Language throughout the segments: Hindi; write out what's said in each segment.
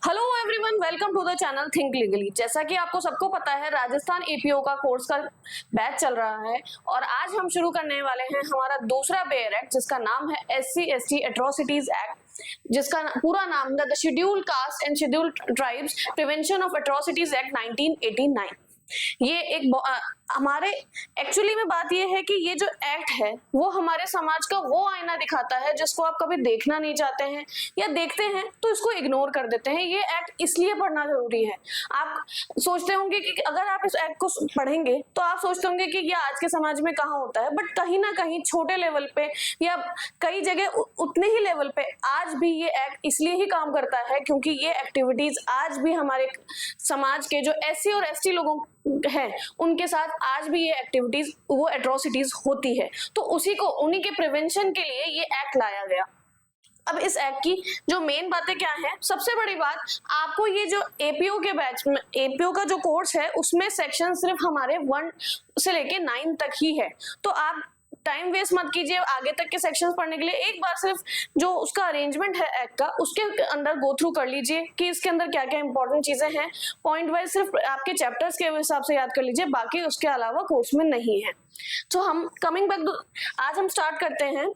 Hello everyone, welcome to the channel think legally. जैसा कि आपको सबको पता है, राजस्थान एपीओ का कोर्स का बैच चल रहा है और आज हम शुरू करने वाले हैं हमारा दूसरा बेयर एक्ट, जिसका नाम है SC/ST एट्रोसिटीज एक्ट, जिसका पूरा नाम है the scheduled caste and scheduled tribes prevention of atrocities act 1989। ये एक हमारे एक्चुअली में बात ये है कि ये जो एक्ट है वो हमारे समाज का वो आईना दिखाता है जिसको आप कभी देखना नहीं चाहते हैं या देखते हैं तो इसको इग्नोर कर देते हैं। ये एक्ट इसलिए पढ़ना जरूरी है। आप सोचते होंगे कि अगर आप इस एक्ट को पढ़ेंगे तो आप सोचते होंगे कि ये आज के समाज में कहाँ होता है, बट कहीं ना कहीं छोटे लेवल पे या कई जगह उतने ही लेवल पे आज भी ये एक्ट इसलिए ही काम करता है क्योंकि ये एक्टिविटीज आज भी हमारे समाज के जो SC और ST लोगों है उनके साथ आज भी ये एक्टिविटीज वो एट्रोसिटीज होती है। तो उन्हीं के प्रिवेंशन के लिए ये एक्ट लाया गया। अब इस एक्ट की जो मेन बातें क्या है, सबसे बड़ी बात आपको ये जो एपीओ के बैच में एपीओ का जो कोर्स है उसमें सेक्शन सिर्फ हमारे 1 से लेके 9 तक ही है। तो आप टाइम वेस्ट मत कीजिए आगे तक के सेक्शंस पढ़ने के लिए। एक बार सिर्फ जो उसका अरेंजमेंट है एक्ट का उसके अंदर गो थ्रू कर लीजिए कि इसके अंदर क्या क्या इंपॉर्टेंट चीजें हैं। पॉइंट वाइज सिर्फ आपके चैप्टर्स के हिसाब से याद कर लीजिए, बाकी उसके अलावा कोर्स में नहीं है। तो हम कमिंग बैक, आज हम स्टार्ट करते हैं।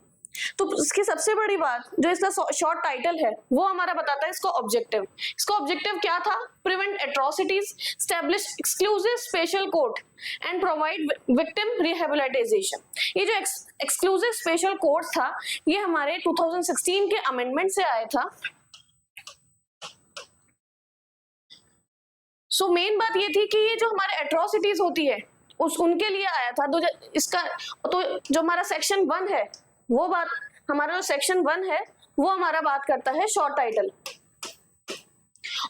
तो इसकी सबसे बड़ी बात जो इसका शॉर्ट टाइटल है वो हमारा बताता है इसको ऑब्जेक्टिव। इसका ऑब्जेक्टिव क्या था? Prevent atrocities, establish exclusive special court and provide victim rehabilitation. ये जो एक्सक्लूसिव स्पेशल कोर्ट था ये हमारे 2016 के अमेंडमेंट से आया था। सो मेन बात ये थी कि ये जो हमारे एट्रोसिटीज होती है उनके लिए आया था। तो जो हमारा सेक्शन 1 है वो बात, हमारा जो सेक्शन 1 है वो हमारा बात करता है शॉर्ट टाइटल,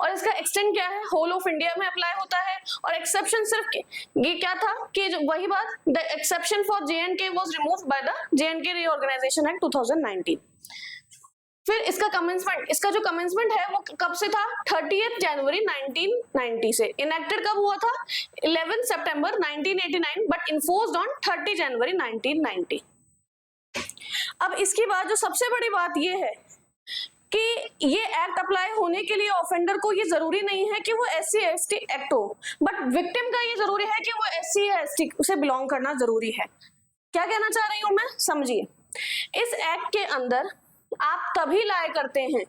और इसका एक्सटेंड क्या है, होल ऑफ इंडिया में अप्लाई होता है। और एक्सेप्शन सिर्फ ये क्या था कि वही बात, the exception for JNK was removed by the JNK reorganisation act 2019। फिर इसका कमेंसमेंट, इसका जो कमेंसमेंट है वो कब से था? 30 जनवरी 1990 से। इनेक्टेड कब हुआ था? 11 सितंबर 1989, बट इन्फोर्स्ड ऑन 30 जनवरी 1990। अब इसके बाद जो सबसे बड़ी बात ये है कि ये एक्ट अप्लाई होने के लिए ऑफेंडर को ये जरूरी नहीं है कि वो SC/ST एक्ट हो, बट विक्टिम का ये जरूरी है कि वो SC या ST से बिलोंग करना जरूरी है। क्या कहना चाह रही हूं मैं, समझिए। इस एक्ट के अंदर आप तभी लाए करते हैं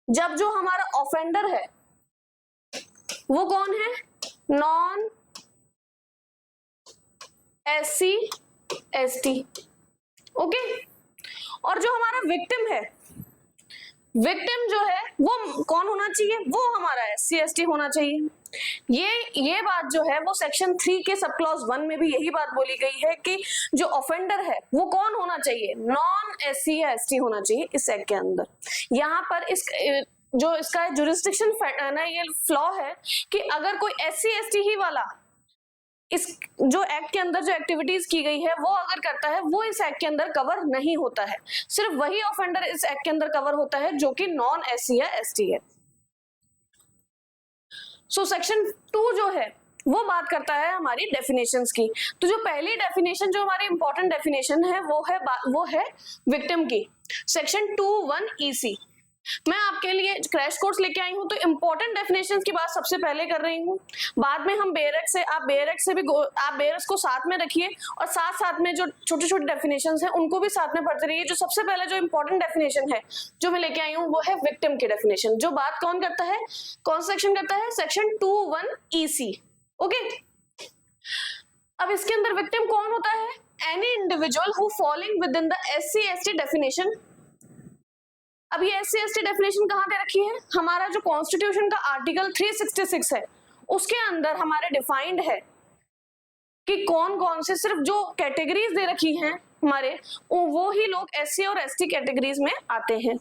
जब जो हमारा ऑफेंडर है वो कौन है? Non SC/ST, okay. और जो हमारा विक्टिम है, विक्टिम जो है वो कौन होना चाहिए? वो हमारा SC/ST होना चाहिए। ये बात जो है वो सेक्शन 3 के सब क्लॉज 1 में भी यही बात बोली गई है कि जो ऑफेंडर है वो कौन होना चाहिए? नॉन SC या ST होना चाहिए इस एक्ट के अंदर। यहाँ पर जो इसका जुरिस्डिक्शन ना ये फ्लॉ है कि अगर कोई SC/ST ही वाला इस जो एक्ट के अंदर जो एक्टिविटीज की गई है वो अगर करता है वो इस एक्ट के अंदर कवर नहीं होता है। सिर्फ वही ऑफेंडर इस एक्ट के अंदर कवर होता है जो कि नॉन SC या ST है। सो सेक्शन 2 जो है वो बात करता है हमारी डेफिनेशंस की। तो जो पहली डेफिनेशन, जो हमारी इंपॉर्टेंट डेफिनेशन है वो है विक्टिम की। सेक्शन 2(1) EC मैं आपके लिए क्रैश कोर्स लेके आई हूं, तो इंपॉर्टेंट डेफिनेशंस की बात सबसे पहले कर रही हूं। बाद में हम बेयरक्स से, आप बेयरक्स को साथ में रखिए और साथ में जो छोटे छोटे डेफिनेशंस हैं उनको भी साथ में पढ़ते रहिए। जो सबसे पहले जो इंपॉर्टेंट डेफिनेशन है जो मैं लेके आई हूं वो है विक्टिम की डेफिनेशन। जो बात कौन करता है, कौन सेक्शन करता है? Section 2(1) EC, okay. अब इसके अंदर विक्टिम कौन होता है? Any individual who falling with in the SC/ST definition. अब ये SC/ST डेफिनेशन कहाँ दे रखी है? हमारा जो कॉन्स्टिट्यूशन का आर्टिकल 366 है उसके अंदर हमारे डिफाइंड है कि कौन कौन से, सिर्फ जो कैटेगरीज दे रखी हैं हमारे वो ही लोग SC और ST कैटेगरीज में आते हैं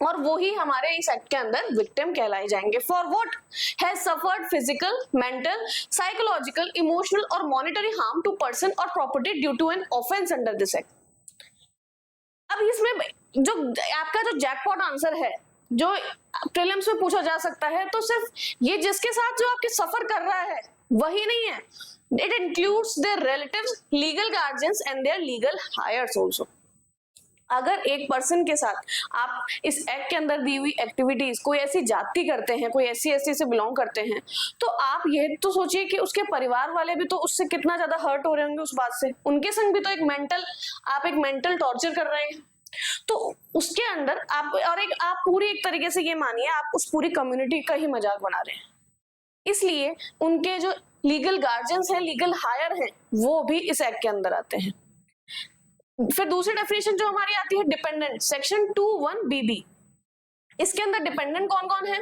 और वो ही हमारे इस एक्ट के अंदर विक्टिम कहलाए जाएंगे। For what has suffered physical, mental, psychological, emotional और मॉनिटरी हार्म टू पर्सन और property due to an offence under this act. अब इसमें जो आपका जो जैकपॉट आंसर है जो प्रीलिम्स में पूछा जा सकता है, तो सिर्फ ये जिसके साथ जो आपके सफर कर रहा है वही नहीं है, it includes their relatives, legal guardians and their legal heirs also. अगर एक पर्सन के साथ आप इस एक्ट के अंदर दी हुई एक्टिविटीज कोई ऐसी जाति करते हैं, कोई एससी एसटी से बिलोंग करते हैं, तो आप ये तो सोचिए कि उसके परिवार वाले भी तो उससे कितना ज्यादा हर्ट हो रहे होंगे उस बात से। उनके संग भी तो एक मेंटल टॉर्चर कर रहे हैं। तो उसके अंदर आप पूरी एक तरीके से ये मानिए आप उस पूरी कम्युनिटी का ही मजाक बना रहे हैं। इसलिए उनके जो लीगल गार्जियंस हैं, लीगल हायर हैं, वो भी इस एक्ट के अंदर आते हैं। फिर दूसरी डेफिनेशन जो हमारी आती है डिपेंडेंट, सेक्शन 21BB। इसके अंदर डिपेंडेंट कौन कौन है?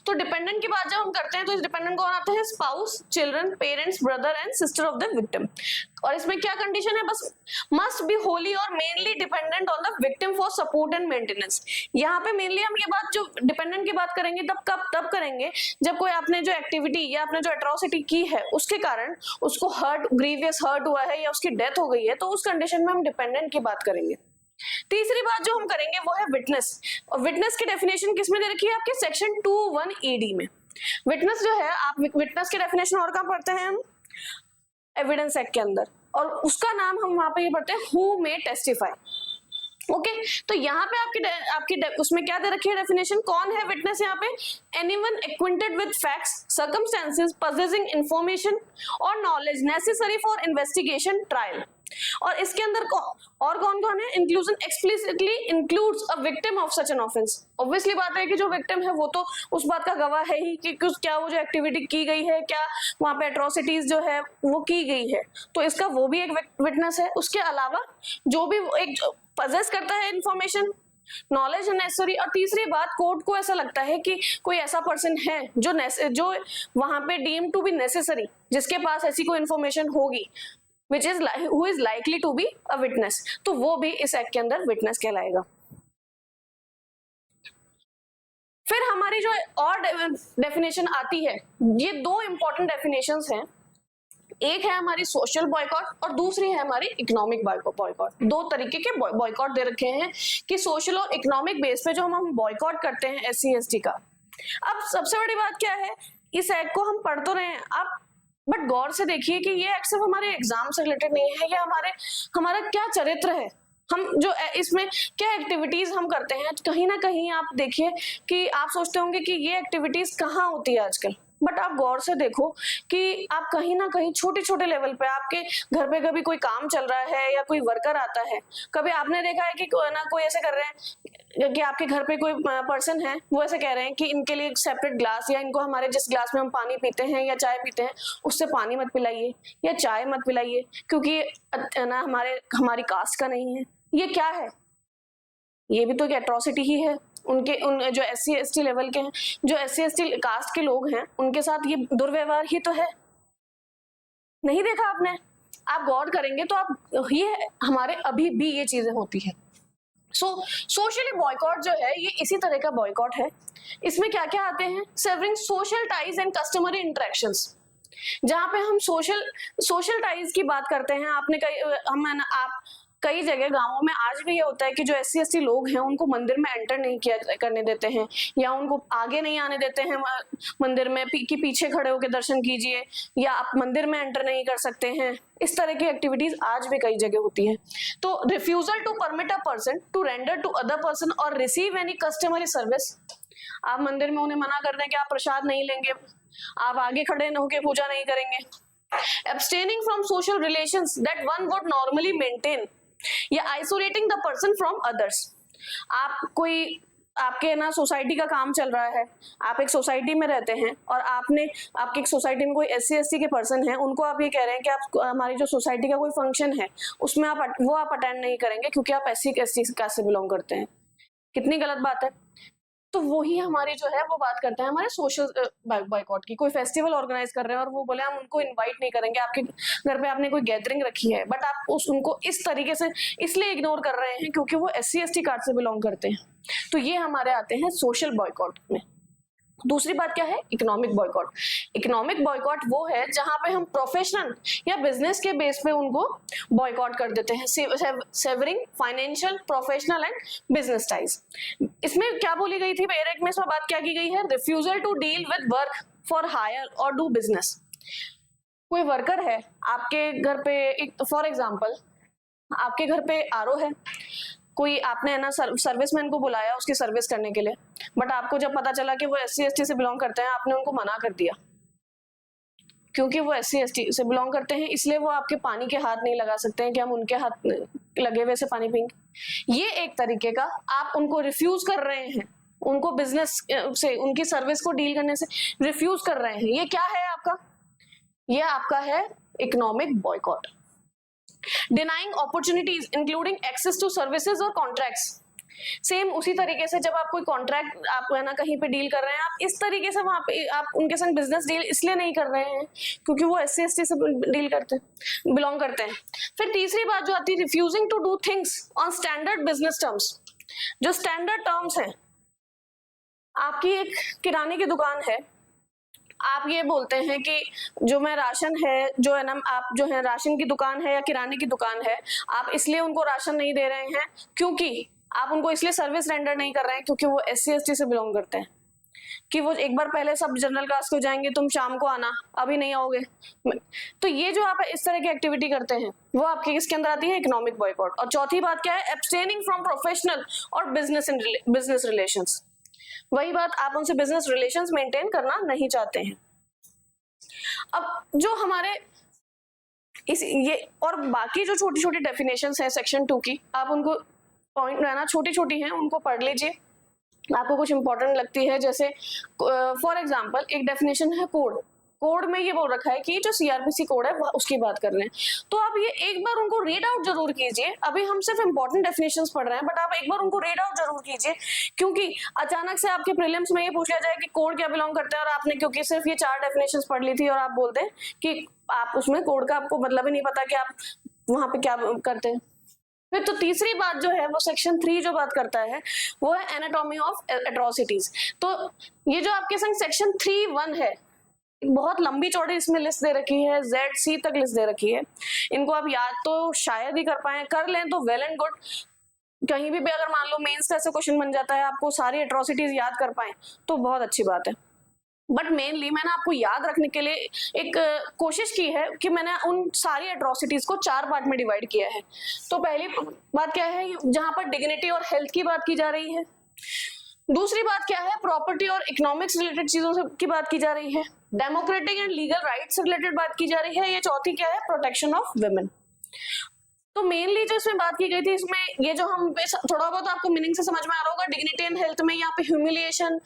तो डिपेंडेंट की बात जब हम करते हैं तो इस डिपेंडेंट कौन आते हैं? Spouse, children, parents, brother and sister of the victim. और इसमें क्या कंडीशन है? बस मस्ट बी होली और mainly dependent on the victim for support and maintenance. यहाँ पे मेनली हम ये बात जो डिपेंडेंट की बात करेंगे तब करेंगे जब कोई आपने जो एक्टिविटी या आपने जो एट्रोसिटी की है उसके कारण उसको ग्रीवियस हर्ट हुआ है या उसकी डेथ हो गई है, तो उस कंडीशन में हम डिपेंडेंट की बात करेंगे। तीसरी बात जो हम करेंगे वो है विटनेस। और विटनेस की डेफिनेशन किसमें दे रखी है? आपके सेक्शन 21ED में। विटनेस जो है, आप विटनेस की डेफिनेशन और कहाँ पढ़ते हैं हम? एविडेंस एक्ट के अंदर। और उसका नाम हम वहां पे ये पढ़ते हैं हु मे टेस्टिफाई। ओके, तो यहाँ पे आपकी उसमें क्या दे रखी है डेफिनेशन? कौन है विटनेस यहाँ पे? Anyone acquainted with facts, circumstances, possessing information और knowledge necessary for investigation, trial. और इसके अंदर और कौन कौन है? Inclusion explicitly includes a victim of such an offence. Obviously बात है कि जो विक्टिम है वो तो उस बात का गवाह है ही कि क्या वो जो एक्टिविटी की गई है, क्या वहां पे एट्रोसिटीज जो है वो की गई है, तो इसका वो भी एक विटनेस है। उसके अलावा जो भी एक पजेस करता है इंफॉर्मेशन, नॉलेज नेसेसरी। और तीसरी बात, कोर्ट को ऐसा लगता है कि कोई ऐसा पर्सन है जो वहां पे डीम टू बी नेसेसरी, जिसके पास ऐसी कोई इंफॉर्मेशन होगी who is likely to be a witness, तो वो भी इस एक्ट के अंदर विटनेस कहलाएगा। फिर हमारी जो और डेफिनेशन आती है, ये दो इंपॉर्टेंट डेफिनेशंस हैं। एक है हमारी सोशल बॉयकॉट और दूसरी है हमारी इकोनॉमिक बॉयकॉट। दो तरीके के बॉयकॉट दे रखे हैं कि सोशल और इकोनॉमिक बेस पे जो हम बॉयकॉट करते हैं SC ST का। अब सबसे बड़ी बात क्या है, इस एक्ट को हम पढ़ तो रहे हैं आप, बट गौर से देखिए कि ये एक्ट सिर्फ हमारे एग्जाम से रिलेटेड नहीं है, या हमारा क्या चरित्र है, हम जो इसमें क्या एक्टिविटीज हम करते हैं। कहीं ना कहीं आप देखिए कि आप सोचते होंगे कि ये एक्टिविटीज कहाँ होती है आजकल, बट आप गौर से देखो कि आप कहीं ना कहीं छोटे छोटे लेवल पे आपके घर पे कभी कोई काम चल रहा है या कोई वर्कर आता है, कभी आपने देखा है कि कोई ऐसे कर रहे हैं कि आपके घर पे कोई पर्सन है, वो ऐसे कह रहे हैं कि इनके लिए एक सेपरेट ग्लास, या इनको हमारे जिस ग्लास में हम पानी पीते हैं या चाय पीते हैं उससे पानी मत पिलाइए या चाय मत पिलाइए, क्योंकि ना हमारी कास्ट का नहीं है। ये क्या है? ये भी तो एक एट्रोसिटी ही है। उन जो SC ST लेवल के हैं, जो SC ST कास्ट के लोग हैं, उनके साथ ये दुर्व्यवहार ही तो है। नहीं देखा आपने? आप गौर करेंगे तो आप ये हमारे अभी भी ये चीजें होती है। सोशली बॉयकॉट जो है ये इसी तरह का बॉयकॉट है। इसमें क्या क्या आते हैं? Savouring social ties and customary interactions. जहां पे हम सोशल टाइज की बात करते हैं, आप कई जगह गांवों में आज भी ये होता है कि जो SC ST लोग हैं उनको मंदिर में एंटर नहीं करने देते हैं, या उनको आगे नहीं आने देते हैं मंदिर में कि पीछे खड़े होकर दर्शन कीजिए, या आप मंदिर में एंटर नहीं कर सकते हैं। इस तरह की एक्टिविटीज आज भी कई जगह होती है। तो refusal to permit a person to render to other person और रिसीव एनी कस्टमरी सर्विस। आप मंदिर में उन्हें मना कर दें कि आप प्रसाद नहीं लेंगे, आप आगे खड़े होकर पूजा नहीं करेंगे। Abstaining from social relations that one would normally maintain, या isolating the person from others. आपके ना सोसाइटी का काम चल रहा है, आप एक सोसाइटी में रहते हैं और आपके एक सोसाइटी में कोई SC ST के पर्सन है, उनको आप ये कह रहे हैं कि आप हमारी जो सोसाइटी का कोई फंक्शन है उसमें आप अटेंड नहीं करेंगे क्योंकि आप SC ST कास्ट से बिलोंग करते हैं। कितनी गलत बात है। तो वही हमारी जो है वो बात करते हैं हमारे सोशल बॉयकॉट की। कोई फेस्टिवल ऑर्गेनाइज कर रहे हैं और वो बोले हम उनको इनवाइट नहीं करेंगे, आपके घर पे आपने कोई गैदरिंग रखी है, बट आप उनको इस तरीके से इसलिए इग्नोर कर रहे हैं क्योंकि वो SC ST कास्ट से बिलोंग करते हैं। तो ये हमारे आते हैं सोशल बॉयकॉट में। दूसरी बात क्या है? Economic boycott. इकोनॉमिक बॉयकॉट वो है जहां पे हम प्रोफेशनल या बिजनेस के बेस पे उनको बॉयकॉट कर देते हैं। Savouring financial, professional and business ties. इसमें क्या बोली गई थी? डायरेक्ट में इसमें बात क्या की गई है? Refusal to deal with work for hire और डू बिजनेस। कोई वर्कर है आपके घर पे, फॉर एग्जाम्पल आपके घर पे RO है, कोई आपने है ना सर्विसमैन को बुलाया उसकी सर्विस करने के लिए, बट आपको जब पता चला कि वो SC ST से बिलोंग करते हैं, आपने उनको मना कर दिया क्योंकि वो SC ST से बिलोंग करते हैं, इसलिए वो आपके पानी के हाथ नहीं लगा सकते हैं कि हम उनके हाथ लगे हुए से पानी पिएंगे। ये एक तरीके का आप उनको रिफ्यूज कर रहे हैं, उनको बिजनेस से उनकी सर्विस को डील करने से रिफ्यूज कर रहे हैं। ये क्या है आपका? ये आपका है economic boycott. Denying opportunities including access to services और कॉन्ट्रैक्ट्स। सेम उसी तरीके से जब आप कोई कॉन्ट्रैक्ट आप है ना कहीं पे डील कर रहे हैं, आप इस तरीके से वहां पे आप उनके संग बिजनेस डील इसलिए नहीं कर रहे हैं क्योंकि वो SC ST से डील करते हैं, बिलोंग करते हैं। फिर तीसरी बात जो आती है, refusing to do things on standard business terms. जो स्टैंडर्ड टर्म्स हैं, आपकी एक किराने की दुकान है, आप ये बोलते हैं कि जो मैं राशन है, जो है ना आप जो है राशन की दुकान है या किराने की दुकान है, आप इसलिए उनको राशन नहीं दे रहे हैं क्योंकि आप उनको इसलिए सर्विस रेंडर नहीं कर रहे हैं क्योंकि वो SC ST से बिलोंग करते हैं, कि वो एक बार पहले सब जनरल कास्ट हो जाएंगे, तुम शाम को आना, अभी नहीं आओगे। तो ये जो आप इस तरह की एक्टिविटी करते हैं वो आपके किसके अंदर आती है? Economic boycott. और चौथी बात क्या है? एब्सटेनिंग फ्रॉम प्रोफेशनल और बिजनेस रिलेशंस। वही बात, आप उनसे बिजनेस रिलेशंस मेंटेन करना नहीं चाहते हैं। अब जो हमारे ये और बाकी जो छोटी छोटी डेफिनेशंस हैं सेक्शन 2 की, आप उनको पॉइंट रहना छोटी छोटी हैं, उनको पढ़ लीजिए, आपको कुछ इंपॉर्टेंट लगती है। जैसे फॉर एग्जांपल एक डेफिनेशन है कोड। कोड में ये बोल रखा है कि जो CRPC कोड है उसकी बात कर रहे हैं, तो आप ये एक बार उनको रीड आउट जरूर कीजिए। अभी हम सिर्फ इंपॉर्टेंट डेफिनेशंस पढ़ रहे हैं, बट आप एक बार उनको रीड आउट जरूर कीजिए, क्योंकि अचानक से आपके प्रीलिम्स में ये पूछ लिया जाए कि कोड क्या बिलोंग करते हैं, और आपने क्योंकि सिर्फ ये 4 डेफिनेशंस पढ़ ली थी और आप बोलते हैं कि आप उसमें कोड का आपको मतलब ही नहीं पता कि आप वहां पे क्या करते हैं। फिर तो तीसरी बात जो है वो सेक्शन 3 जो बात करता है वो है एनाटॉमी ऑफ एट्रोसिटीज। तो ये जो आपके संग सेक्शन 3(1) है, बहुत लंबी चौड़ी इसमें लिस्ट दे रखी है, ZC तक लिस्ट दे रखी है। इनको आप याद तो शायद ही कर पाए, कर लें तो वेल एंड गुड। कहीं भी अगर मान लो मेंस का ऐसा क्वेश्चन बन जाता है, आपको सारी एट्रोसिटीज याद कर पाए तो बहुत अच्छी बात है। बट मेनली मैंने आपको याद रखने के लिए एक कोशिश की है कि मैंने उन सारी एट्रोसिटीज को 4 पार्ट में डिवाइड किया है। तो पहली बात क्या है, जहां पर डिग्निटी और हेल्थ की बात की जा रही है। दूसरी बात क्या है, प्रॉपर्टी और इकोनॉमिक्स रिलेटेड चीजों की बात की जा रही है। डेमोक्रेटिक एंड लीगल राइट्स से रिलेटेड बात की जा रही है। ये चौथी क्या है, प्रोटेक्शन ऑफ वुमेन। तो मेनली जो इसमें बात की गई थी, इसमें ये जो हम थोड़ा बहुत आपको मीनिंग से समझ में आ रहा होगा, डिग्निटी एंड हेल्थ में यहाँ पे ह्यूमिलिएशन,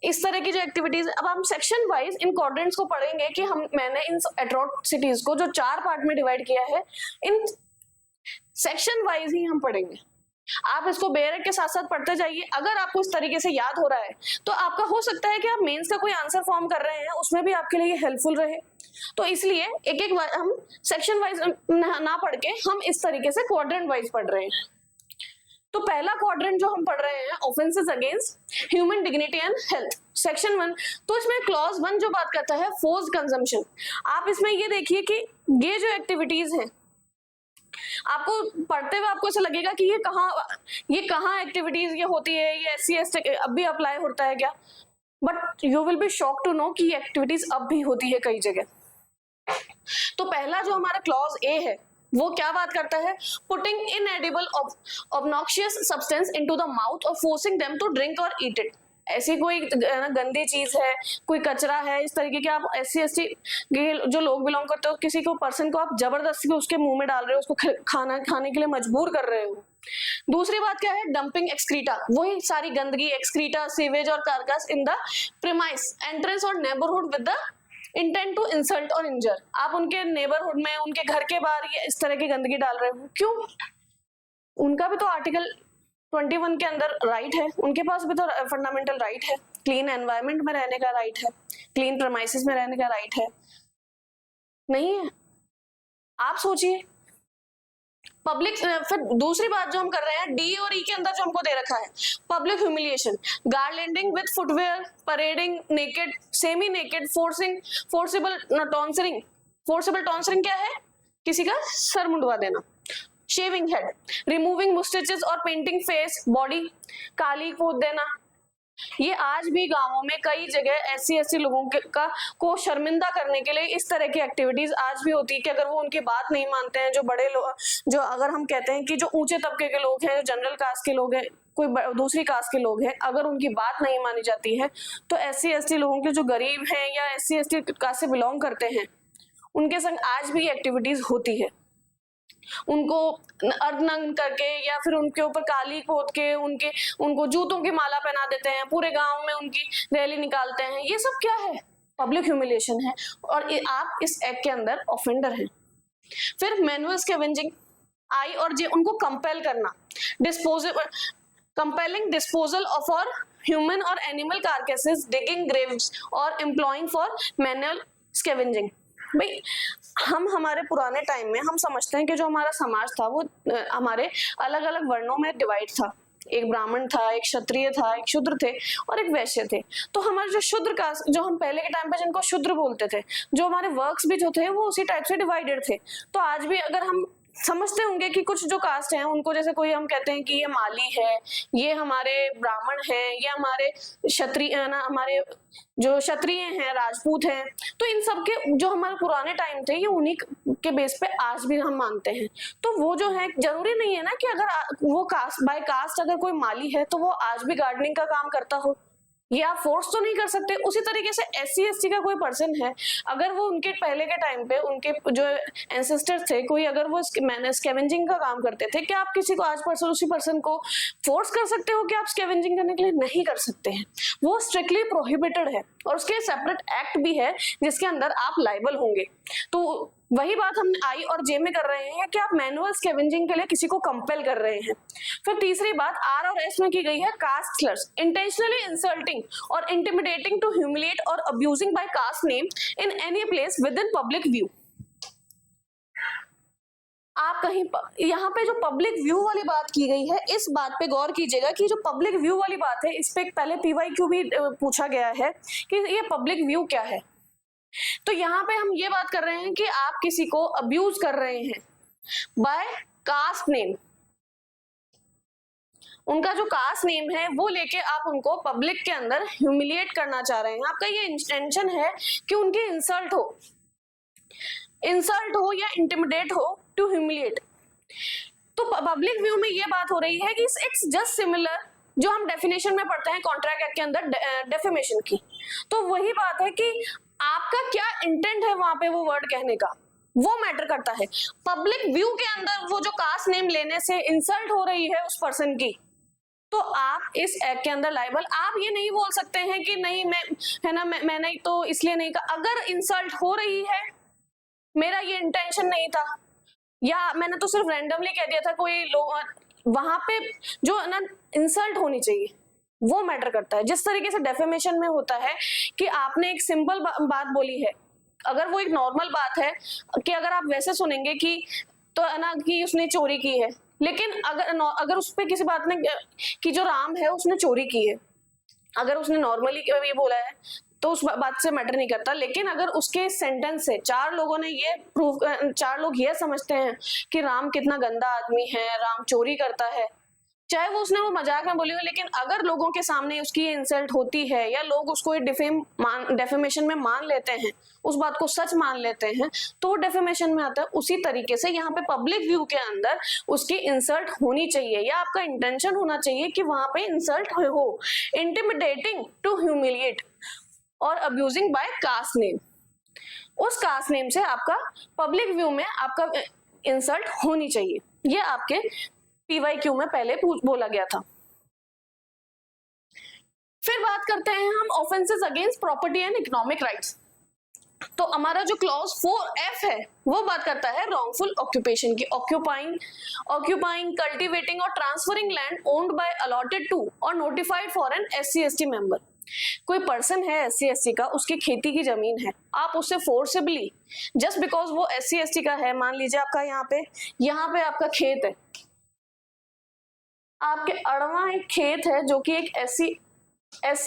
इस तरह की जो एक्टिविटीज। अब हम सेक्शन वाइज इन क्वाड्रेंट्स को पढ़ेंगे कि मैंने इन एट्रोसिटीज को जो 4 पार्ट में डिवाइड किया है, इन सेक्शन वाइज ही हम पढ़ेंगे। आप इसको बेरक के साथ साथ पढ़ते जाइए। अगर आपको इस तरीके से याद हो रहा है तो आपका हो सकता है कि आप मेंस का कोई आंसर फॉर्म कर रहे हैं, उसमें भी आपके लिए हेल्पफुल रहे। तो इसलिए एक एक हम सेक्शन वाइज ना पढ़ के हम इस तरीके से क्वाड्रेंट वाइज पढ़ रहे हैं। तो पहला क्वाड्रेंट जो हम पढ़ रहे हैं, offences against human dignity and health, section 1। तो इसमें क्लॉज 1 जो बात करता है फोर्स्ड कंजम्पशन। आप इसमें ये देखिए कि ये जो एक्टिविटीज हैं, आपको पढ़ते हुए आपको ऐसा लगेगा कि ये कहाँ एक्टिविटीज ये होती है, ये SC ST अब भी अप्लाई होता है क्या? But you will be shock to know कि ये एक्टिविटीज अब भी होती है कई जगह। तो पहला जो हमारा क्लॉज A है वो क्या बात करता है, putting इनएडिबल obnoxious substance into the mouth और फोर्सिंग देम टू ड्रिंक और ईट इट। ऐसी कोई गंदी चीज है, कोई कचरा है, इस तरीके के आप SC ST के जो लोग बिलोंग करते हो, किसी को पर्सन को आप जबरदस्ती उसके मुंह में डाल रहे हो, उसको खाने के लिए मजबूर कर रहे हो। दूसरी बात क्या है, डंपिंग एक्सक्रीटा, वही सारी गंदगी, एक्सक्रीटा, सीवेज और carcass in the premise, entrance और neighbourhood with the intent to insult और इंजर। आप उनके नेबरहुड में, उनके घर के बाहर ये इस तरह की गंदगी डाल रहे हो, क्यों? उनका भी तो आर्टिकल 21 के अंदर राइट है, उनके पास भी तो फंडामेंटल राइट है, क्लीन एनवायरनमेंट में रहने का राइट है, क्लीन प्रीमाइसेस में रहने का राइट है, नहीं है? आप सोचिए। पब्लिक, फिर दूसरी बात जो हम कर रहे हैं D और E के अंदर जो हमको दे रखा है, public humiliation, garlanding with footwear, parading naked, semi naked, forcible tonsuring. Forcible tonsuring क्या है, किसी का सर मुंडवा देना। शेविंग हेड, रिमूविंग मुस्टेचेस और पेंटिंग फेस बॉडी, काली पोत देना, ये आज भी गांवों में कई जगह SC ST लोगों को शर्मिंदा करने के लिए इस तरह की एक्टिविटीज आज भी होती है कि अगर वो उनकी बात नहीं मानते हैं, जो बड़े लोग, जो अगर हम कहते हैं कि जो ऊंचे तबके के लोग हैं, जो जनरल कास्ट के लोग हैं, कोई दूसरी कास्ट के लोग हैं, अगर उनकी बात नहीं मानी जाती है तो SC ST लोगों के जो गरीब हैं या SC ST कास्ट से बिलोंग करते हैं उनके संग आज भी एक्टिविटीज होती है। उनको अर्धनग्न करके या फिर उनके ऊपर काली पोत के उनको जूतों की माला पहना देते हैं, पूरे गांव में उनकी रैली निकालते हैं। ये सब क्या है? पब्लिक ह्यूमिलिएशन है और आप इस एक्ट के अंदर ऑफेंडर हैं। फिर मैनुअल स्कैवेंजिंग, I और J, उनको कंपेल करना, कंपेलिंग डिस्पोजल ऑफ और ह्यूमन और एनिमल कार्केसेस, डिगिंग ग्रेव्स और एम्प्लॉइंग फॉर मैनुअल स्कैवेंजिंग। भाई हम हमारे पुराने टाइम में हम समझते हैं कि जो हमारा समाज था वो हमारे अलग अलग वर्णों में डिवाइड था। एक ब्राह्मण था, एक क्षत्रिय था, एक शूद्र थे और एक वैश्य थे। तो हमारे जो शूद्र का, जो हम पहले के टाइम पे जिनको शूद्र बोलते थे, जो हमारे वर्क्स भी जो थे वो उसी टाइप से डिवाइडेड थे। तो आज भी अगर हम समझते होंगे कि कुछ जो कास्ट हैं उनको, जैसे कोई हम कहते हैं कि ये माली है, ये हमारे ब्राह्मण हैं, ये हमारे क्षत्रिय ना, हमारे जो क्षत्रिय हैं, राजपूत हैं, तो इन सब के जो हमारे पुराने टाइम थे ये उन्हीं के बेस पे आज भी हम मानते हैं। तो वो जो है, जरूरी नहीं है ना कि अगर वो कास्ट बाय कास्ट अगर कोई माली है तो वो आज भी गार्डनिंग का काम करता हो, ये आप फोर्स तो नहीं कर सकते। उसी तरीके से SC ST का कोई पर्सन है, अगर वो उनके पहले के टाइम पे उनके जो एंसेस्टर्स थे, कोई अगर वो स्कैवेंजिंग का काम करते थे, क्या आप किसी को आज उसी पर्सन को फोर्स कर सकते हो कि आप स्कैवेंजिंग करने के लिए? नहीं कर सकते हैं, वो स्ट्रिक्टली प्रोहिबिटेड है और उसके सेपरेट एक्ट भी है जिसके अंदर आप लाइबल होंगे। तो वही बात हम I और J में कर रहे हैं कि आप मैनुअल स्कैवेंजिंग के लिए किसी को कंपेल कर रहे हैं। फिर तीसरी बात R और S में की गई है, कास्ट स्लर्स, इंटेंशनली इंसल्टिंग और इंटिमिडेटिंग टू ह्यूमिलिएट और abusing by caste name in any place within public view. आप कहीं यहाँ पे जो पब्लिक व्यू वाली बात की गई है, इस बात पे गौर कीजिएगा कि जो पब्लिक व्यू वाली बात है, इस पे पहले PYQ भी पूछा गया है कि ये पब्लिक व्यू क्या है। तो यहाँ पे हम ये बात कर रहे हैं कि आप किसी को अब्यूज कर रहे हैं बाय कास्ट नेम, उनका जो कास्ट नेम है वो लेके आप उनको पब्लिक के अंदर ह्यूमिलिएट करना चाह रहे हैं। आपका ये इंटेंशन है कि उनकी इंसल्ट हो या इंटिमिडेट हो, टू ह्यूमिलिएट। तो पब्लिक व्यू में ये बात हो रही है कि इट्स जस्ट सिमिलर, जो हम डेफिनेशन में पढ़ते हैं कॉन्ट्रैक्ट एक्ट के अंदर डेफेमेशन की। तो वही बात है कि आपका क्या इंटेंट है वहां पे वो वर्ड कहने का, वो मैटर करता है। पब्लिक व्यू के अंदर वो जो कास्ट नेम लेने से इंसल्ट हो रही है उस पर्सन की, तो आप इस एक्ट के अंदर लाइबल। आप ये नहीं बोल सकते हैं कि नहीं मैं, है ना, मैंने तो इसलिए नहीं कहा। अगर इंसल्ट हो रही है, मेरा ये इंटेंशन नहीं था, या मैंने तो सिर्फ रैंडमली कह दिया था, कोई लोग वहां पे जो ना इंसल्ट होनी चाहिए वो मैटर करता है। जिस तरीके से डेफेमेशन में होता है कि आपने एक सिंपल बात बोली है, अगर वो एक नॉर्मल बात है कि अगर आप वैसे सुनेंगे कि तो है ना कि उसने चोरी की है, लेकिन अगर उस पर किसी बात ने कि जो राम है उसने चोरी की है, अगर उसने नॉर्मली ये बोला है तो उस बात से मैटर नहीं करता। लेकिन अगर उसके सेंटेंस से चार लोग ये समझते हैं कि राम कितना गंदा आदमी है, राम चोरी करता है, चाहे वो उसने वो मजाक में बोली हो, लेकिन अगर लोगों के सामने उसकी इंसल्ट होती है या लोग उसको डेफेमेशन में मान लेते हैं, उस बात को सच मान लेते हैं, तो वो डेफेमेशन में आता है। उसी तरीके से यहाँ पे पब्लिक व्यू के अंदर उसकी इंसल्ट होनी चाहिए या आपका इंटेंशन होना चाहिए कि वहां पे इंसल्ट हो, इंटिमिडेटिंग टू ह्यूमिलिएट और अब्यूजिंग बाय कास्ट नेम। उस कास्ट नेम से आपका पब्लिक व्यू में आपका इंसल्ट होनी चाहिए। ये आपके PYQ में पहले बोला गया था। फिर बात करते हैं हम offences against property and economic rights. तो हमारा जो क्लॉज 4F है वो बात करता है रॉन्गफुल ऑक्यूपेशन की, ऑक्यूपाइंग, कल्टीवेटिंग और transferring land owned by allotted to और notified for an SC ST मेंबर। कोई पर्सन है SC ST का, उसकी खेती की जमीन है, आप उससे फोर्सेबली जस्ट बिकॉज वो SC ST का है, मान लीजिए आपका यहाँ पे आपका खेत है, आपके अड़वा एक खेत है जो कि एक SC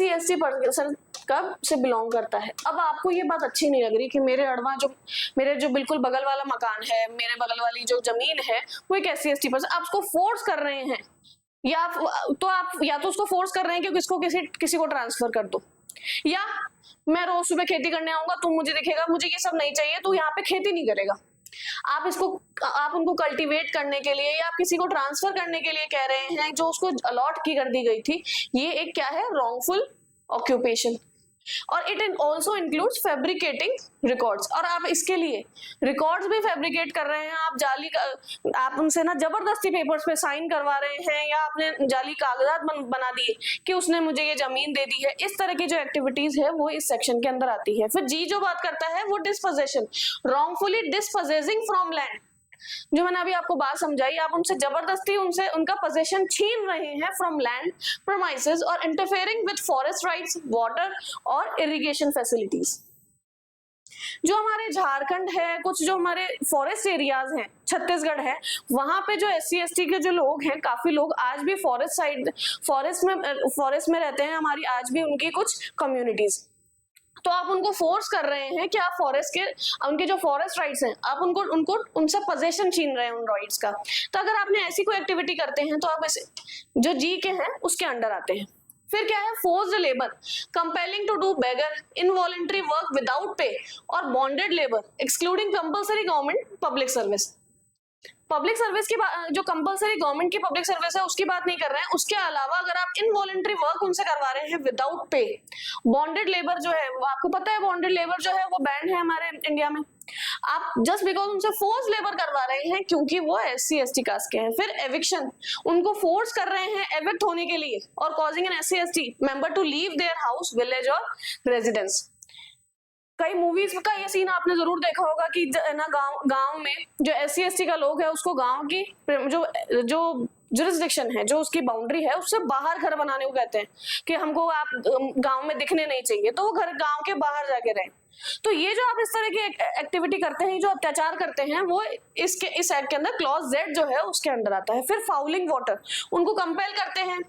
ST पर्सन का से बिलोंग करता है। अब आपको ये बात अच्छी नहीं लग रही कि मेरे जो बिल्कुल बगल वाला मकान है, मेरे बगल वाली जो जमीन है वो एक SC ST पर्सन, आप उसको फोर्स कर रहे हैं आप या तो उसको फोर्स कर रहे हैं कि किसको किसी को ट्रांसफर कर दो, या मैं रोज सुबह खेती करने आऊंगा, तुम मुझे दिखेगा, मुझे ये सब नहीं चाहिए, तू यहाँ पे खेती नहीं करेगा। आप उनको कल्टीवेट करने के लिए या आप किसी को ट्रांसफर करने के लिए कह रहे हैं जो उसको अलॉट की कर दी गई थी। ये एक क्या है, रॉन्गफुल ऑक्यूपेशन। और it also includes fabricating records, और आप इसके लिए रिकॉर्ड्स भी फैब्रिकेट कर रहे हैं, आप उनसे ना जबरदस्ती पेपर्स पे साइन करवा रहे हैं, या आपने जाली कागजात बना दिए कि उसने मुझे ये जमीन दे दी है। इस तरह की जो एक्टिविटीज है वो इस सेक्शन के अंदर आती है। फिर जी जो बात करता है वो डिस्पोजेशन, रॉन्गफुली डिस्पोजेसिंग फ्रॉम लैंड। जो मैंने अभी आपको बात समझाई, आप उनसे जबरदस्ती उनका पोजेशन छीन रहे हैं फ्रॉम लैंड प्रमाइसेस, और interfering with forest rights, water और इरिगेशन फैसिलिटीज। जो हमारे झारखंड है, कुछ जो हमारे फॉरेस्ट एरियाज हैं, छत्तीसगढ़ है, वहां पे जो SC/ST के जो लोग हैं, काफी लोग आज भी फॉरेस्ट में रहते हैं, हमारी आज भी उनकी कुछ कम्युनिटीज। तो आप उनको फोर्स कर रहे हैं कि आप उनके जो फॉरेस्ट राइट्स हैं, आप उनको उनसे पोजेशन छीन रहे हैं उन राइट्स का। तो अगर आपने ऐसी कोई एक्टिविटी करते हैं तो आप जो जी के हैं उसके अंडर आते हैं। फिर क्या है, forced labour, compelling to do begar, involuntary work without pay, और bonded labour, excluding compulsory government public service. Public service की जो कंपल्सरी गवर्नमेंट की पब्लिक सर्विस है उसकी बात नहीं कर रहे हैं, उसके अलावा अगर आप इनवॉलंटरी वर्क उनसे करवा रहे हैं विदाउट पे। बॉन्डेड लेबर जो है, वो आपको पता है, बॉन्डेड लेबर जो है वो बैंड है हमारे इंडिया में। आप जस्ट बिकॉज उनसे फोर्स लेबर करवा रहे हैं क्योंकि वो SC/ST कास्ट के हैं। फिर एविक्शन, उनको फोर्स कर रहे हैं एविक्ट होने के लिए, और causing an SC/ST member to leave their house, village और रेजिडेंस। कई मूवीज का ये सीन आपने जरूर देखा होगा कि ना गांव में जो SC/ST का लोग है, उसको गांव की जो जुरिस्डिक्शन है, जो उसकी बाउंड्री है, उससे बाहर घर बनाने को कहते हैं कि हमको आप गांव में दिखने नहीं चाहिए, तो वो घर गांव के बाहर जाके रहें। तो ये जो आप इस तरह की एक्टिविटी करते हैं, जो अत्याचार करते हैं, वो इस एक्ट के अंदर क्लॉज Z जो है उसके अंदर आता है। फिर फाउलिंग वाटर, उनको कंपेल करते हैं,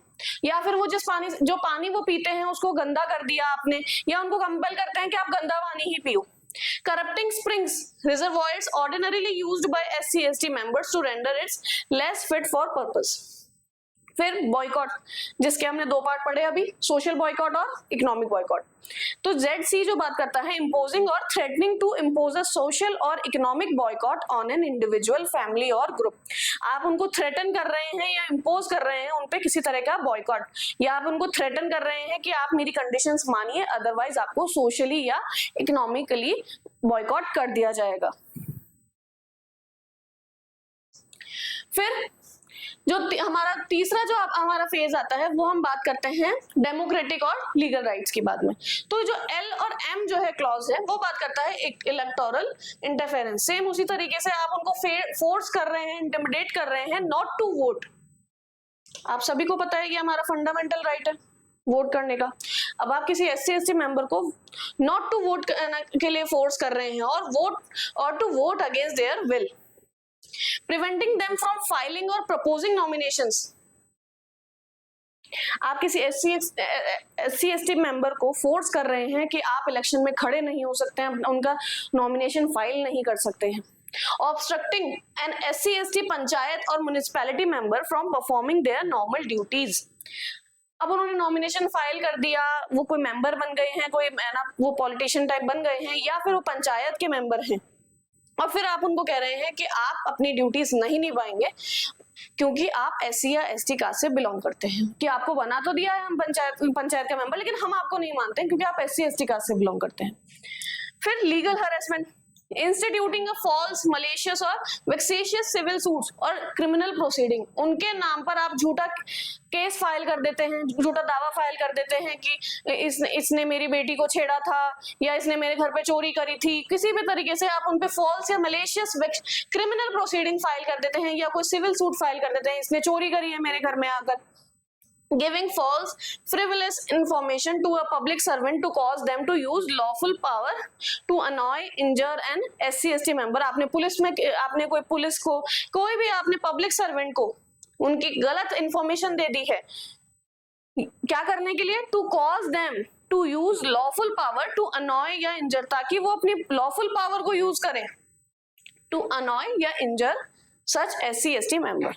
या फिर वो जो पानी वो पीते हैं उसको गंदा कर दिया आपने, या उनको कंपेल करते हैं कि आप गंदा पानी ही पियो। Corrupting springs, reservoirs ordinarily used by SC/ST members to render it less fit for purpose. फिर बॉयकॉट, जिसके हमने 2 पार्ट पढ़े अभी, सोशल बॉयकॉट और इकोनॉमिक बॉयकॉट। तो ZC जो बात करता है, इम्पोजिंग और threatening to impose a social और economic boycott on an individual, family और ग्रुप। आप उनको थ्रेटन कर रहे हैं या इम्पोज कर रहे हैं उनपे किसी तरह का बॉयकॉट, या आप उनको थ्रेटन कर रहे हैं कि आप मेरी कंडीशंस मानिए, अदरवाइज आपको सोशली या इकोनॉमिकली बॉयकॉट कर दिया जाएगा। फिर जो हमारा तीसरा जो हमारा फेज आता है, वो हम बात करते हैं डेमोक्रेटिक और लीगल राइट्स की बाद में। तो जो L और M जो है क्लॉज है, वो बात करता है एक इलेक्टोरल इंटरफेरेंस। सेम उसी तरीके से आप उनको फोर्स कर रहे हैं, इंटिमिडेट कर रहे हैं नॉट टू वोट। आप सभी को पता है कि हमारा फंडामेंटल राइट है वोट करने का। अब आप किसी SC/ST मेंबर को नॉट टू वोट के लिए फोर्स कर रहे हैं, और to vote against their will, preventing them from filing or proposing nominations। आप किसी SC/ST मेंबर को फोर्स कर रहे हैं कि आप इलेक्शन में खड़े नहीं हो सकते हैं, उनका नॉमिनेशन फाइल नहीं कर सकते हैं। Obstructing an SC/ST पंचायत और municipality member from performing their normal duties। अब उन्होंने नॉमिनेशन फाइल कर दिया, वो कोई मेंबर बन गए हैं, कोई वो पॉलिटिशियन टाइप बन गए हैं, या फिर वो पंचायत के मेंबर हैं, और फिर आप उनको कह रहे हैं कि आप अपनी ड्यूटीज नहीं निभाएंगे क्योंकि आप SC या ST कास्ट से बिलोंग करते हैं, कि आपको बना तो दिया है हम पंचायत का मेंबर, लेकिन हम आपको नहीं मानते हैं क्योंकि आप SC/ST कास्ट से बिलोंग करते हैं। फिर legal harassment, instituting a false, malicious और वेक्सेशियस सिविल सूट्स और क्रिमिनल प्रोसीडिंग। उनके नाम पर आप झूठा केस फाइल कर देते हैं, झूठा दावा फाइल कर देते हैं कि इसने मेरी बेटी को छेड़ा था, या इसने मेरे घर पे चोरी करी थी। किसी भी तरीके से आप उनपे फॉल्स या मलेशियस क्रिमिनल प्रोसीडिंग फाइल कर देते हैं, या कोई सिविल सूट फाइल कर देते हैं, इसने चोरी करी है मेरे घर में आकर। Giving false, frivolous information to a public servant to cause them to use lawful power to annoy, injure an SC/ST member। आपने कोई पुलिस को, कोई भी आपने पब्लिक सर्वेंट को उनकी गलत इंफॉर्मेशन दे दी है, क्या करने के लिए? To cause them to use lawful power to annoy या इंजर, ताकि वो अपनी लॉफुल पावर को यूज करें टू अनॉय या इंजर सच SC/ST मेंबर।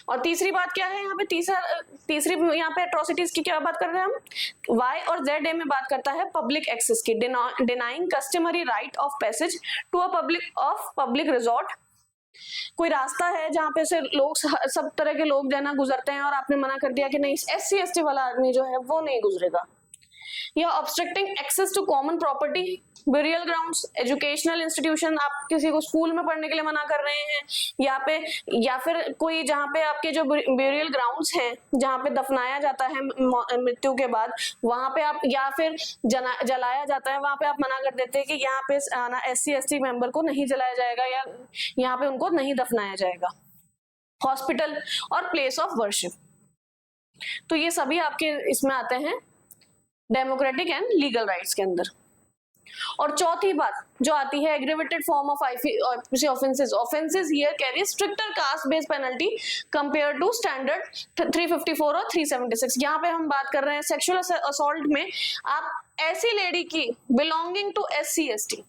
और तीसरी बात क्या है यहाँ पे, तीसरी यहाँ पे एट्रोसिटीज की क्या बात कर रहे हैं हम, वाई और जेड ए में बात करता है पब्लिक एक्सेस की, denying customary right of passage to a public resort. कोई रास्ता है जहाँ पे से लोग, सब तरह के लोग जाना गुजरते हैं और आपने मना कर दिया कि नहीं, SC ST वाला आदमी जो है वो नहीं गुजरेगा। या obstructing access to common property, burial grounds, educational institution, आप किसी को स्कूल में पढ़ने के लिए मना कर रहे हैं या फिर कोई जहाँ पे आपके जो बरियल ग्राउंड्स हैं जहाँ पे दफनाया जाता है मृत्यु के बाद, वहां पे आप, या फिर जलाया जाता है, वहां पे आप मना कर देते हैं कि यहाँ पे ना SC ST मेंबर को नहीं जलाया जाएगा या यहाँ पे उनको नहीं दफनाया जाएगा। हॉस्पिटल और प्लेस ऑफ वर्शिप, तो ये सभी आपके इसमें आते हैं डेमोक्रेटिक एंड लीगल राइट्स के अंदर। और चौथी बात जो आती है, aggravated form of IPC offences here carry stricter caste based penalty compare to standard 354 और 376। यहाँ पे हम बात कर रहे हैं सेक्सुअल असॉल्ट में आप ऐसी लेडी की बिलोंगिंग टू SC ST,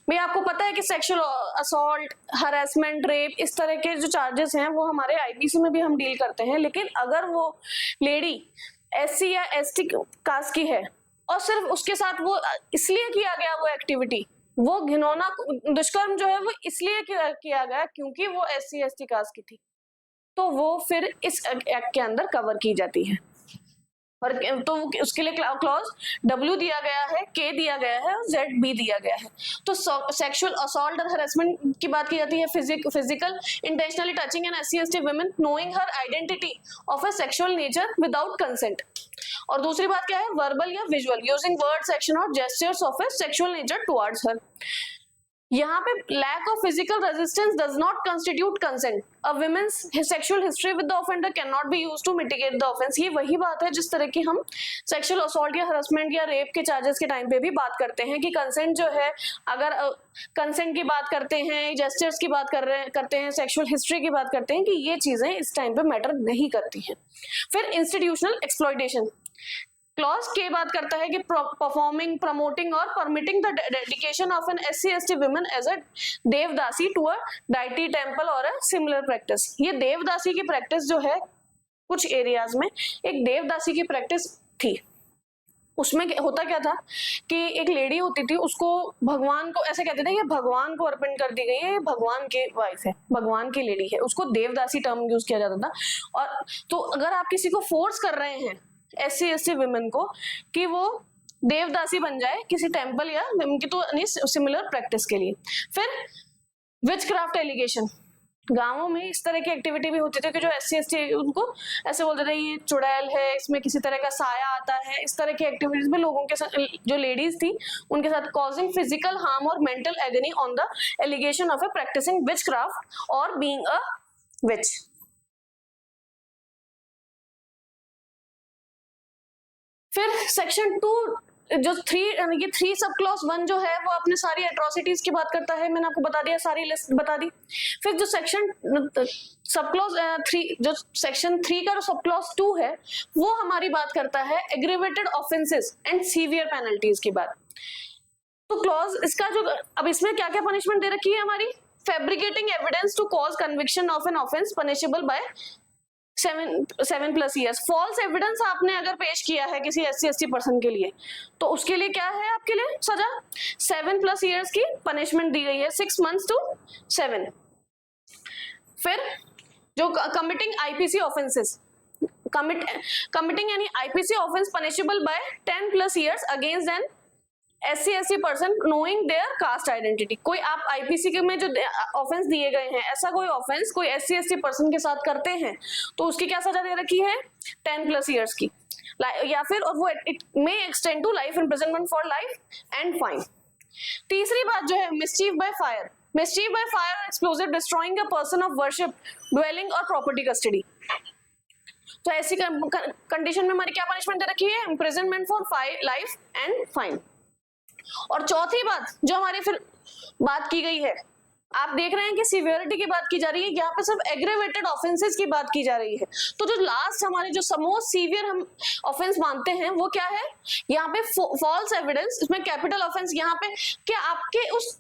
भाई आपको पता है कि सेक्सुअल असॉल्ट, हरासमेंट, रेप, इस तरह के जो चार्जेस हैं वो हमारे IPC में भी हम डील करते हैं, लेकिन अगर वो लेडी SC या ST कास्ट की है और सिर्फ उसके साथ वो इसलिए किया गया वो एक्टिविटी, वो घिनौना दुष्कर्म जो है वो इसलिए किया गया क्योंकि वो SC ST कास्ट की थी, तो वो फिर इस एक्ट के अंदर कवर की जाती है। और तो उसके लिए क्लॉज W दिया गया है, K दिया गया है और ZB दिया गया है। तो सेक्सुअल असॉल्ट और हरासमेंट की बात की जाती है, physical intentionally touching an SC ST women knowing her identity of a sexual nature without consent. और दूसरी बात क्या है, वर्बल या विजुअल यूजिंग वर्ड्स, एक्शन और gestures of a sexual nature towards her. यहाँ पे lack of physical resistance does not constitute consent, a women's sexual history with the offender can not be used to mitigate the offence. ये वही बात है जिस तरह की हम सेक्सुअल असॉल्ट या हरासमेंट या रेप के चार्जेस के टाइम पे भी बात करते हैं कि कंसेंट जो है, अगर कंसेंट की बात करते हैं, जेस्चर्स की बात करते हैं, सेक्सुअल हिस्ट्री की बात करते हैं, कि ये चीजें इस टाइम पे मैटर नहीं करती हैं। फिर इंस्टीट्यूशनल एक्सप्लॉयटेशन, क्लॉज के बात करता है कि परफॉर्मिंग, प्रमोटिंग और permitting the dedication of an SC ST women as a devadasi to a deity temple और अ सिमिलर प्रैक्टिस। ये देवदासी की प्रैक्टिस जो है, कुछ एरियाज में एक देवदासी की प्रैक्टिस थी। उसमें होता क्या था कि एक लेडी होती थी, उसको भगवान को ऐसे कहते थे कि भगवान को अर्पण कर दी गई है, भगवान की वाइफ है, भगवान की लेडी है, उसको देवदासी टर्म यूज किया जाता था। और तो अगर आप किसी को फोर्स कर रहे हैं SC ST विमेन को कि वो देवदासी बन जाए किसी टेम्पल या उनकी तो सिमिलर प्रैक्टिस के लिए। फिर विचक्राफ्ट एलिगेशन, गांवों में इस तरह की एक्टिविटी भी होती थी कि जो SC ST उनको ऐसे बोलते थे ये चुड़ैल है, इसमें किसी तरह का साया आता है। इस तरह की एक्टिविटीज में लोगों के साथ, जो लेडीज थी उनके साथ, कॉजिंग फिजिकल हार्म और mental agony on the allegation of a practising witchcraft और बीइंग अ विच। फिर सेक्शन 2 जो 3 सब क्लॉज 1 जो है वो अपने सारी एट्रोसिटीज की बात करता है, मैंने आपको बता दिया, सारी लिस्ट बता दी। फिर जो सेक्शन सब क्लॉज 3, जो सेक्शन 3 का जो सब क्लॉज 2 है वो हमारी बात करता है aggravated offences and severe penalties की बात। तो क्लॉज इसका जो, अब इसमें क्या क्या पनिशमेंट दे रखी है हमारी, fabricating evidence to cause conviction of an offence punishable by 7+ years. False evidence आपने अगर पेश किया है किसी SC ST पर्सन के लिए, तो उसके लिए क्या है आपके लिए सजा, 7+ ईयर्स की पनिशमेंट दी गई है, 6 months to 7। फिर जो कमिटिंग IPC ऑफेंसेस, कमिटिंग यानी IPC offence punishable by 10+ years against an SC ST person knowing their caste identity. कोई आप IPC के में जो ऑफेंस दिए गए हैं, ऐसा कोई ऑफेंस कोई SC ST पर्सन के साथ करते हैं तो उसकी क्या सजा दे रखी है, 10+ ईयर्स की, या फिर और वो it may extend to life imprisonment for life and fine. तीसरी बात जो है, mischief by fire, mischief by fire और explosive destroying a person of worship, dwelling और प्रॉपर्टी कस्टडी। तो ऐसी कंडीशन में हमारी क्या पनिशमेंट दे रखी है, imprisonment for life and fine. और चौथी बात जो हमारी फिर बात की गई है, आप देख रहे हैं कि सीवियरिटी की बात की जा रही है, यहाँ पे सिर्फ एग्रेवेटेड ऑफेंसेस की बात की जा रही है। तो जो लास्ट हमारे जो मोस्ट सीवियर हम ऑफेंस मानते हैं वो क्या है, यहाँ पे फॉल्स एविडेंस, इसमें कैपिटल ऑफेंस, यहाँ पे कि आपके उस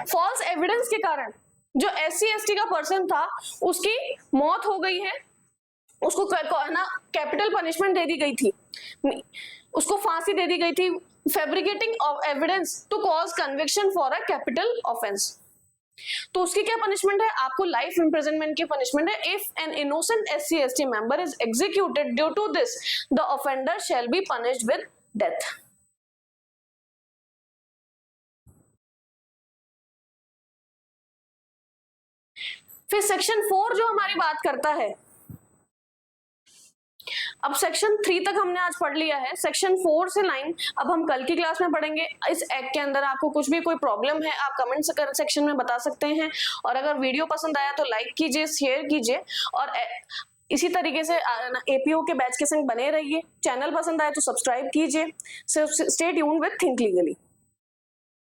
फॉल्स एविडेंस के कारण जो SC/ST का पर्सन था उसकी मौत हो गई है, उसको ना कैपिटल पनिशमेंट दे दी गई थी, उसको फांसी दे दी गई थी, fabricating of evidence to cause conviction for a capital offence. तो उसकी क्या पनिशमेंट है? आपको लाइफ इम्प्रिजनमेंट की पनिशमेंट है। If an innocent SC/ST member is executed due to this, the offender shall be punished with death. फिर सेक्शन 4 जो हमारी बात करता है, अब सेक्शन 3 तक हमने आज पढ़ लिया है, सेक्शन 4 से 9 अब हम कल की क्लास में पढ़ेंगे। इस एक्ट के अंदर आपको कुछ भी कोई प्रॉब्लम है आप कमेंट सेक्शन में बता सकते हैं, और अगर वीडियो पसंद आया तो लाइक कीजिए, शेयर कीजिए, और इसी तरीके से APO के बैच के संग बने रहिए। चैनल पसंद आए तो सब्सक्राइब कीजिए। Stay tuned with think legally.